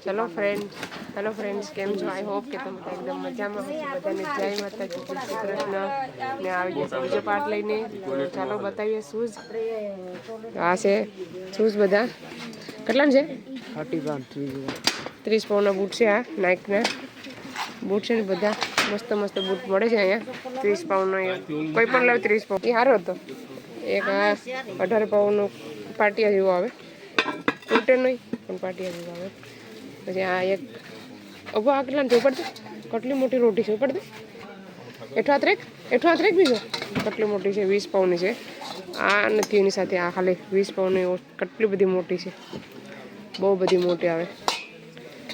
ચલો friends, hello friends, કેમ છો? આઈ હોપ કે તમે એકદમ મજામાં હશો. બધાને જય માતાજી, જય શ્રી કૃષ્ણ. ને આવી જશે બીજો પાર્ટ લઈને. તો ચાલો બતાવીએ શૂઝ. આ છે શૂઝ બધા. કેટલા છે? 30 પાઉન્ડના બૂટ છે. આ નાઇકના બૂટ છે ને બધા મસ્ત મસ્ત બૂટ મળે છે અહીંયા 30 પાઉન્ડનો. કોઈ પણ લાવ 30 પાઉન્ડ. એ સારો હતો. એક આ 18 પાઉન્ડનું પાટિયા જેવું આવે, તૂટે નહીં પણ પાટિયા જેવું આવે. પછી આ એક અગો આ કેટલા ઉપર છે? કેટલી મોટી રોટી છે ઉપર. એઠો હાથ રેક બીજો કેટલી મોટી છે, 20 પાઉન્ડની છે. આ નથી એની સાથે આ ખાલી 20 પાઉન્ડની. કેટલી બધી મોટી છે, બહુ બધી મોટી આવે.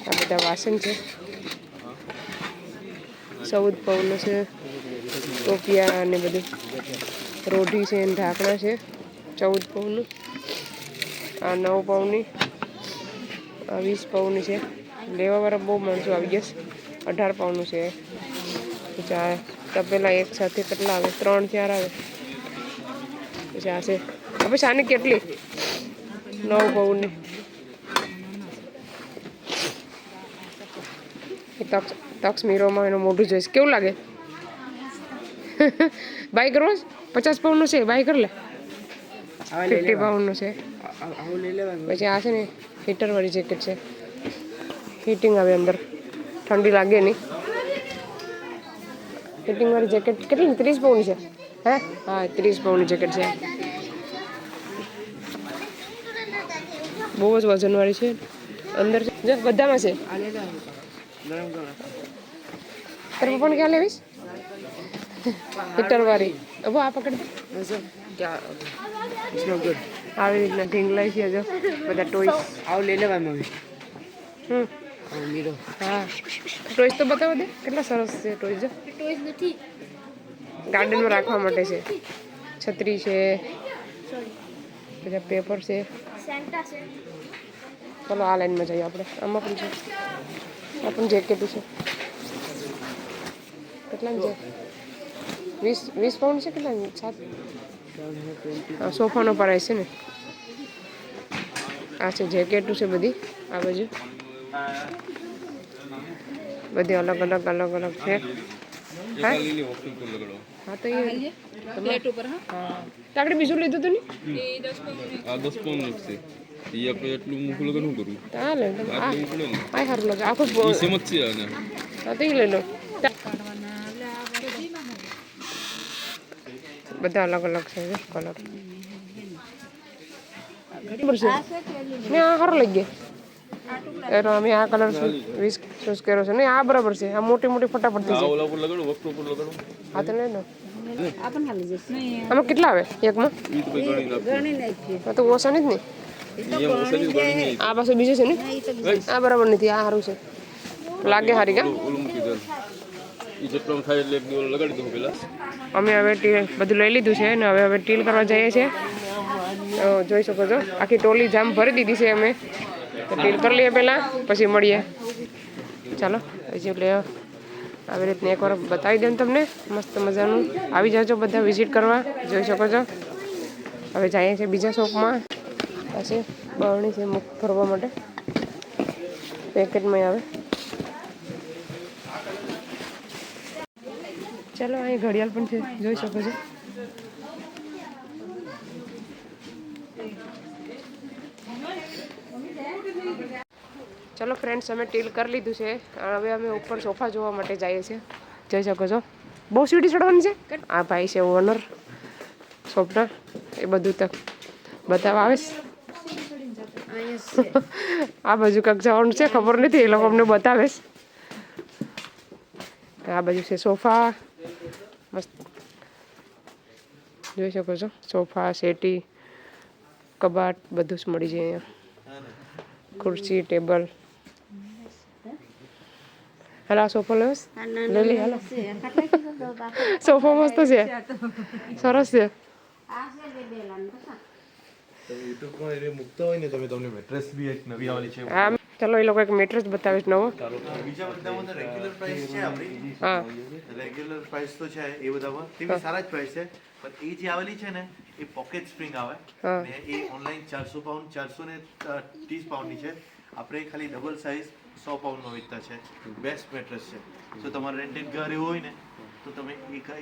આ બધા વાસણ છે, 14 પાઉન્ડનું છે. ટોપિયા અને બધું રોટી છે અને ઢાંકણા છે 14 પાઉન્ડનું. આ 9 પાઉન્ડની, આ 20 પાઉન્ડની છે. લેવાવાળા બહુ માણસો આવી જશે. 18 પાઉન્ડનું છે. પછી આ તપેલા એક સાથે કેટલા આવે? 3-4 આવે. પછી આ છે પછી આની કેટલી 9 પાઉન્ડની. તક્ષ મીરોમાં એનું મોઢું જોઈશ કેવું લાગે. બાય કરવો 50 પાઉન્ડનું છે. બાય કરી લે. 50 પાઉન્ડનું છે. પછી આ છે ને હીટરવાળી જેકેટ છે. હીટિંગ આવે અંદર, ઠંડી લાગે નહીં. હીટિંગવાળી જેકેટ કેટલી? 30 પાઉન્ડ છે. હે હા 30 પાઉન્ડની જેકેટ છે. બહુ જ વજનવાળી છે. અંદર જો બધામાં છે. તારે પપ્પાને ક્યાં લેવીશ? હીટરવાળી. હવે આ પકડ દે. આવી રીતના ઢીંગલાઈ છે જો બધા ટોયસ. આવ લઈ લેવાય મમ્મી. હા ટોયસ તો બતાવો દે કેટલા સરસ છે ટોયસ. જો ટોયસ નથી, ગાર્ડનમાં રાખવા માટે છે. છત્રી છે, બધા પેપર છે. ચલો આ લાઈનમાં જઈએ આપણે. આમાં પણ છે, આ પણ જેકેટ છે. કેટલાની છે? 20 પાઉન્ડ છે. કેટલાની? 7. સોફાનો પ્રાઇસ છે ને. આ છે જેકેટ છે બધી. આ બાજુ બધી અલગ અલગ છે. હા તો એ આગળ બીજું લીધું હતું ને. આ 10 પાઉન્ડ છે. એ આપણે એટલું મૂકું લગન શું કરું? ચાલે આ સારું લાગે. આખું સેમ જ છે આને. હા તો એ લઈ લો. બધા અલગ અલગ છે કલર. ને આ સારો લઈ ગયા. અમે આ કલર 20 ચૂઝ કર્યો છે. નહીં આ બરાબર છે. આ મોટી મોટી ફટાફટ થઈ જાય. હા તો લઈ લો. આમાં કેટલા આવે એકમાં? હા તો ઓછા નથી ને. આ પાસે બીજું છે ને. આ બરાબર નથી. આ સારું છે, લાગે સારી. કા અમે હવે બધું લઈ લીધું છે ને હવે ટીલ કરવા જઈએ છીએ. જોઈ શકો છો આખી ટોલી જામ ભરી દીધી છે. અમે ટીલ કરી લઈએ પહેલાં, પછી મળીએ. ચાલો પછી એટલે આવી રીતને એકવાર બતાવી દઉં તમને મસ્ત મજાનું. આવી જાજો બધા વિઝિટ કરવા. જોઈ શકો છો. હવે જઈએ છીએ બીજા શોપમાં. પછી બરણી છે મુખ ફરવા માટે. પેકેટમાં આવે. ચાલો અહીં ઘડિયાળ પણ છે, જોઈ શકો છો. ચલો ફ્રેન્ડ્સ, અમે ટીલ કરી લીધું છે. હવે અમે ઉપર સોફા જોવા માટે જઈએ છીએ. જોઈ શકો છો. બહુ સીડી ચડવાની છે. આ ભાઈ છે ઓનર શોપના. એ બધું તક બતાવવા આવે. આ બાજુ કંઈક જવાનું છે, ખબર નથી. એ લોકો અમને બતાવે. આ બાજુ છે સોફા મસ્ત. જોઈ શકો છો. સોફા, સેટી, કબાટ બધું જ મળી જાય અહીંયા. ખુરશી, ટેબલ. હાલો આ સોફો લેવો લઈ લઈ. હાલો સોફો મસ્ત છે, સરસ છે. હા ચલો એ લોકો એક મેટ્રેસ બતાવે છે નવો. બીજા બધામાં રેગ્યુલર પ્રાઇસ છે આપણી. હા રેગ્યુલર પ્રાઇસ તો છે એ બધામાં. તે બી સારા જ પ્રાઇસ છે. પણ એ જે આવેલી છે ને એ પોકેટ સ્પ્રિંગ આવે ને એ ઓનલાઈન 400 પાઉન્ડ 430 પાઉન્ડની છે. આપણે ખાલી ડબલ સાઇઝ 100 પાઉન્ડનો વેચતા છે. બેસ્ટ મેટ્રેસ છે. સો તમારે રેન્ટેડ ઘર એવું હોય ને તો તમે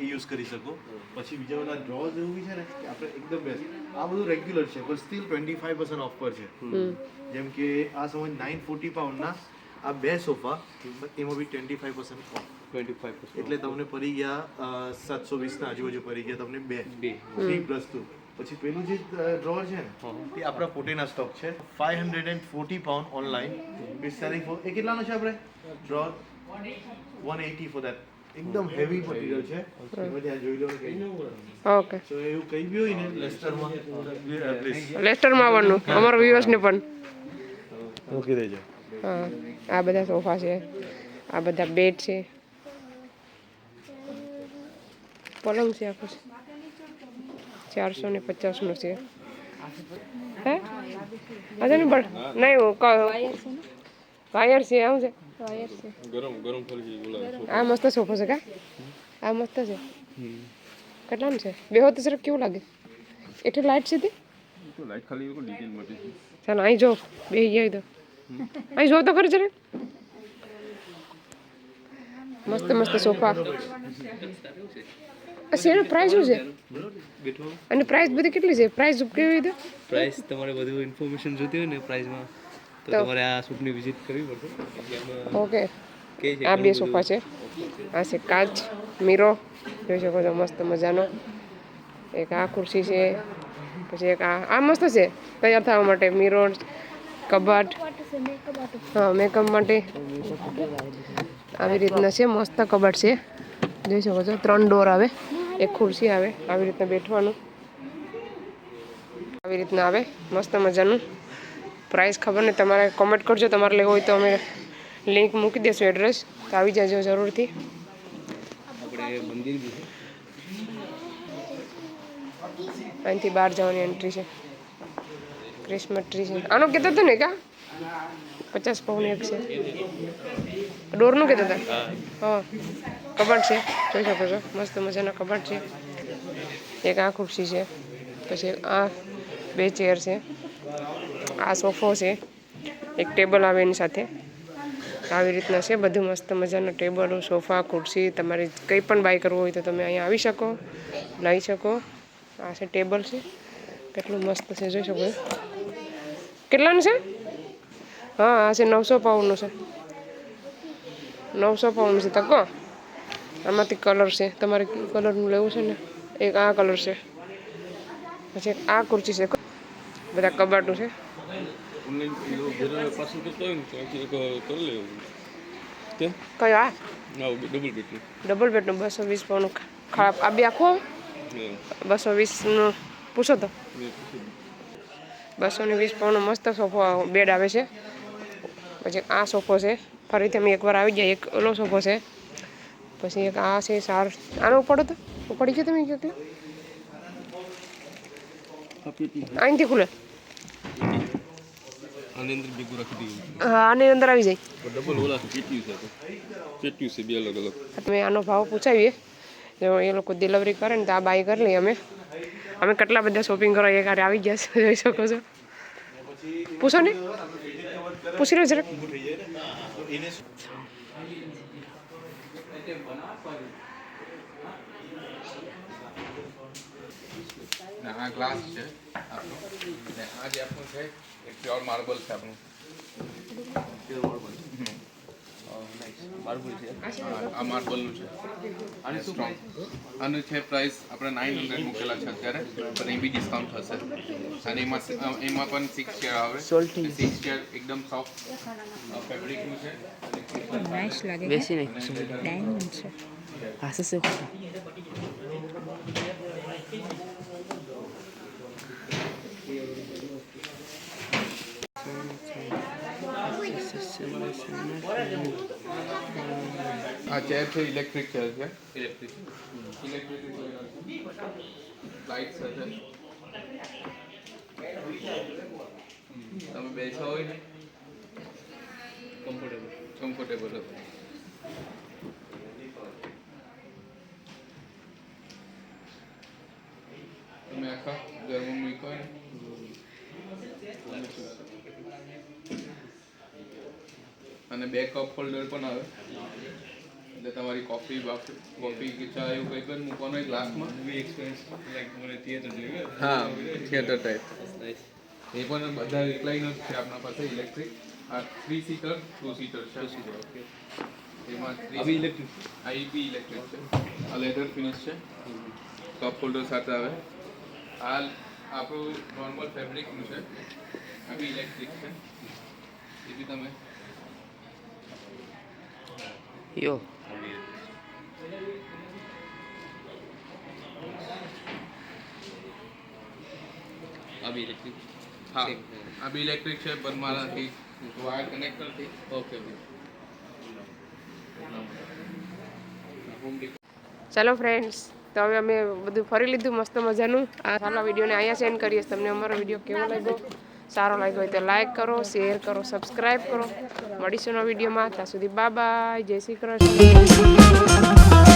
એ યુઝ કરી શકો. પછી બીજા બધા ડ્રોઝ એવું બી છે ને કે આપણે એકદમ બેસ્ટ. આ બધું રેગ્યુલર છે પણ સ્ટીલ 25% ઓફ પર છે. જેમ કે આ સમજ 940 પાઉન્ડના આ બે સોફા એમાં બી 25% ઓફ. 25%. એટલે તમને પડી ગયા 720 ના આજુબાજુ પડી ગયા તમને બે 3+2. પછી પેલું જે ડ્રોઅર છે ને એ આપણા પોટેના સ્ટોક છે. 540 pound online is selling for એ કેટલાનો છે આપણે ડ્રોઅર 180 ફોર ધેટ. એકદમ હેવી મટીરિયલ છે. તમે ત્યાં જોઈ લો કે ઓકે સો એવું કઈ બી હોય ને લેસ્ટરમાં પ્લીઝ લેસ્ટરમાં આવવાનું અમારા વ્યુઅર્સને પણ. મૂકી દેજો. હા આ બધા સોફા છે, આ બધા બેડ છે, પલંગ છે આખું 450નું છે. હે અચ્છા નહીં પણ નહીં વાયર છે આવું છે. ગરમ ફરી બોલાવે. આ મસ્ત સોફો છે કા આ મસ્ત છે. કેટલાનું છે બે હોત સર કેવું લાગે એટલે લાઇટ છે તે તો લાઈટ ખાલી એવું ડિટેલ માટે છે. ચાલ અહીં જો બે જાય તો અહીં જો તો ખરી જરા મસ્ત મસ્ત સોફા. શેનું પ્રાઇસ શું છે અને પ્રાઇસ બધી કેટલી છે પ્રાઇસ કેવી રીતે પ્રાઇસ તમારે બધું ઇન્ફોર્મેશન જોતી હોય ને પ્રાઇસમાં તો તમારે આ શોપની વિઝિટ કરવી પડશે. ઓકે આ બે સોફા છે. આ છે કાચ મીરો જોઈ શકો છો મસ્ત મજાનો. એક આ ખુરશી છે પછી એક આ મસ્ત છે તૈયાર થવા માટે મીરો કબાટ. હા મેકઅપ માટે આવી રીતના છે મસ્ત કબાટ છે જોઈ શકો છો. 3 ડોર આવે એક ખુરશી આવે આવી રીતના બેઠવાનું આવી રીતના આવે મસ્ત મજાનું. પ્રાઇસ ખબર નહીં તમારે કોમેન્ટ કરજો તમારે લેવું હોય તો અમે લિંક મૂકી દઈશું એડ્રેસ તો આવી જજો જરૂરથી. આપણે મંદિર બી છે. અહીંથી બહાર જવાની એન્ટ્રી છે. ક્રિસમસ ટ્રી છે આનો કહેતો હતો ને કા 50 પાઉન્ડ એક છે ડોરનું કહેતા હતા. હા કબાટ છે જોઈ શકો છો મસ્ત મજાના કબાટ છે. એક આ ખુરશી છે પછી આ 2 ચેર છે. આ સોફો છે એક ટેબલ આવે એની સાથે આવી રીતના છે બધું મસ્ત મજાના ટેબલો સોફા ખુરશી. તમારે કંઈ પણ બાય કરવું હોય તો તમે અહીંયા આવી શકો લઈ શકો. આ છે ટેબલ છે કેટલું મસ્ત છે જોઈ શકો. કેટલાનું છે હા આ છે 900 પાઉન્ડનું છે 900 પાઉન્ડ છે તકો. આમાંથી કલર છે તમારે કલરનું લેવું છે ને એક આ કલર છે પછી આ ખુરશી છે બધા કબાટું છે. ઓનલાઈન ઘરે પાછું કરતા હોય ને તો આખી એક કરી લેવું કે કયો આ ડબલ બેડરૂમ. ડબલ બેડનું 220 પાઉન્ડનું ખરાબ આ બે આખો 220નું પૂછો તો 220 પાઉન્ડનો મસ્ત સોફો બેડ આવે છે. પછી આ સોફો છે ફરીથી અમે એકવાર આવી ગયા. એક ઓલો સોફો છે પછી એક આ છે સાર આનો ઉપાડો તો ઉપાડી ગયો તમે કેટલો અહીંથી ખુલે આની અંદર ભેગું રાખી દઈએ. હા આની અંદર આવી જાય. ડબલ ઓલા છે પેટ્યું છે તો પેટ્યું છે બે અલગ અલગ. તમે આનો ભાવ પૂછાવીએ જો એ લોકો ડિલિવરી કરે ને તો આ બાય કરી લઈએ અમે કેટલા બધા શોપિંગ કરવા એક હારે આવી ગયા છે જોઈ શકો છો. પૂછો ને પૂછી લો જરાક. આ ગ્લાસ છે આપણો ને આ જે આપણું છે એ પ્યોર માર્બલ છે આપણું. માર્બલ છે. આ માર્બલનું છે અને સ્ટ્રોંગ. આનું છે પ્રાઇસ આપણે 900 મૂકેલા છે અત્યારે પણ એ બી ડિસ્કાઉન્ટ થશે. અને એમાં પણ 6 ચેર આવે 6 ચેર એકદમ સોફ્ટ ફેબ્રિકનું છે. નાઇસ લાગે બેસી નહીં ડાયમંડ છે પાસે સે આ ચેર છે ઇલેક્ટ્રિક ચેર છે. ઇલેક્ટ્રિક લાઇટ છે. તમે બેસા હોય ને કમ્ફર્ટેબલ હતો. તમે આખા ઘરમાં મૂકો ને અને 2 કપ હોલ્ડર પણ આવે એટલે તમારી કોફી કે ચા એવું કંઈ પણ મૂકવાનો એક ગ્લાસમાં હા થિયેટર ટાઈપ એ પણ બધા રિક્લાઇનર છે આપણા પાસે ઇલેક્ટ્રિક આ 3 સીટર 2 સીટર છે એમાં આ બી ઇલેક્ટ્રિક છે આ લેધર ફિનિશ છે કપ હોલ્ડર સાથે આવે આ આપણું નોર્મલ ફેબ્રિકનું છે આ બી ઇલેક્ટ્રિક છે એ બી તમે યો હા આ બી ઇલેક્ટ્રિક છે પણ મારાથી વાયર કનેક્ટર થી ઓકે ચાલો ફ્રેન્ડ્સ, તો હવે અમે બધું ફરી લીધું મસ્ત મજાનું. આ સારો વિડીયોને અહીંયા સેન્ડ કરીએ. તમને અમારો વિડીયો કેવો લાગ્યો, સારો લાગ્યો હોય તો લાઈક કરો, શેર કરો, સબસ્ક્રાઈબ કરો. મળીશું નવા વિડીયોમાં. ત્યાં સુધી બાય બાય, જય શ્રી કૃષ્ણ.